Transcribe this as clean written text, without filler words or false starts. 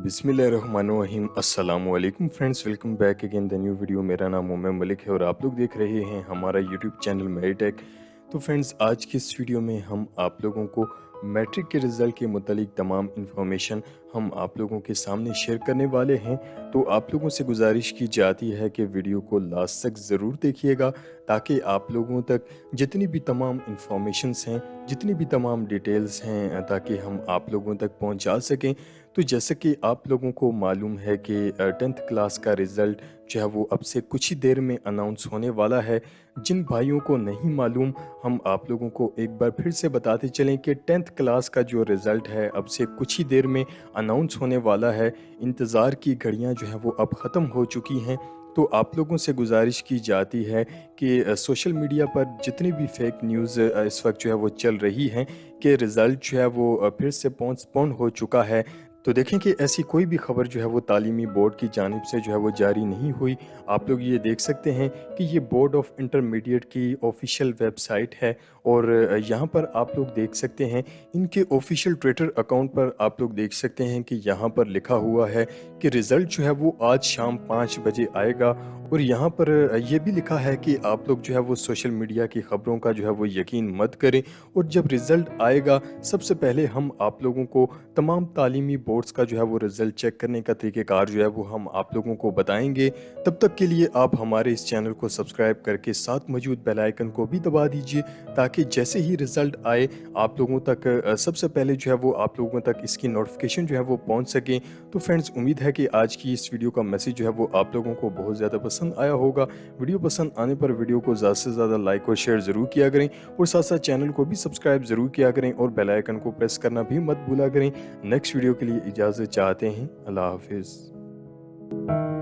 बिस्मिल्लाहिर्रहमानिर्रहीम अस्सलाम वालेकुम friends, welcome back again the new video. मेरा नाम उमर मलिक है और आप लोग देख रहे हैं हमारा यूट्यूब चैनल मेरिटेक। तो फ्रेंड्स, आज की इस वीडियो में हम आप लोगों को मैट्रिक के रिज़ल्ट के मुतालिक तमाम इन्फॉर्मेशन हम आप लोगों के सामने शेयर करने वाले हैं। तो आप लोगों से गुजारिश की जाती है कि वीडियो को लास्ट तक ज़रूर देखिएगा, ताकि आप लोगों तक जितनी भी तमाम इन्फॉर्मेशंस हैं, जितनी भी तमाम डिटेल्स हैं, ताकि हम आप लोगों तक पहुंचा सकें। तो जैसे कि आप लोगों को मालूम है कि 10th क्लास का रिज़ल्ट जो है वो अब से कुछ ही देर में अनाउंस होने वाला है। जिन भाइयों को नहीं मालूम, हम आप लोगों को एक बार फिर से बताते चलें कि 10th क्लास का जो रिज़ल्ट है अब से कुछ ही देर में अनाउंस होने वाला है। इंतज़ार की घड़ियां जो हैं वो अब ख़त्म हो चुकी हैं। तो आप लोगों से गुजारिश की जाती है कि सोशल मीडिया पर जितनी भी फेक न्यूज़ इस वक्त जो है वो चल रही हैं कि रिज़ल्ट जो है वो फिर से पोस्टपोन हो चुका है। तो देखें कि ऐसी कोई भी खबर जो है वो तालीमी बोर्ड की जानिब से जो है वो जारी नहीं हुई। आप लोग ये देख सकते हैं कि ये बोर्ड ऑफ इंटरमीडिएट की ऑफिशियल वेबसाइट है और यहाँ पर आप लोग देख सकते हैं इनके ऑफिशियल ट्विटर अकाउंट पर आप लोग देख सकते हैं कि यहाँ पर लिखा हुआ है कि रिज़ल्ट जो है वो आज शाम 5 बजे आएगा। और यहाँ पर ये भी लिखा है कि आप लोग जो है वो सोशल मीडिया की खबरों का जो है वो यकीन मत करें, और जब रिज़ल्ट आएगा सबसे पहले हम आप लोगों को तमाम तालीमी बोर्ड्स का जो है वो रिज़ल्ट चेक करने का तरीक़ेकार जो है वो हम आप लोगों को बताएंगे। तब तक के लिए आप हमारे इस चैनल को सब्सक्राइब करके साथ मौजूद बेल आइकन को भी दबा दीजिए, ताकि जैसे ही रिज़ल्ट आए आप लोगों तक सबसे पहले जो है वो आप लोगों तक इसकी नोटिफिकेशन जो है वो पहुंच सके। तो फ्रेंड्स, उम्मीद है कि आज की इस वीडियो का मैसेज जो है वो आप लोगों को बहुत ज़्यादा पसंद आया होगा। वीडियो पसंद आने पर वीडियो को ज़्यादा से ज़्यादा लाइक और शेयर ज़रूर किया करें, और साथ साथ चैनल को भी सब्सक्राइब ज़रूर किया करें और बेल आइकन को प्रेस करना भी मत भूला करें। नेक्स्ट वीडियो के लिए इजाज़त चाहते हैं। अल्लाह हाफिज़।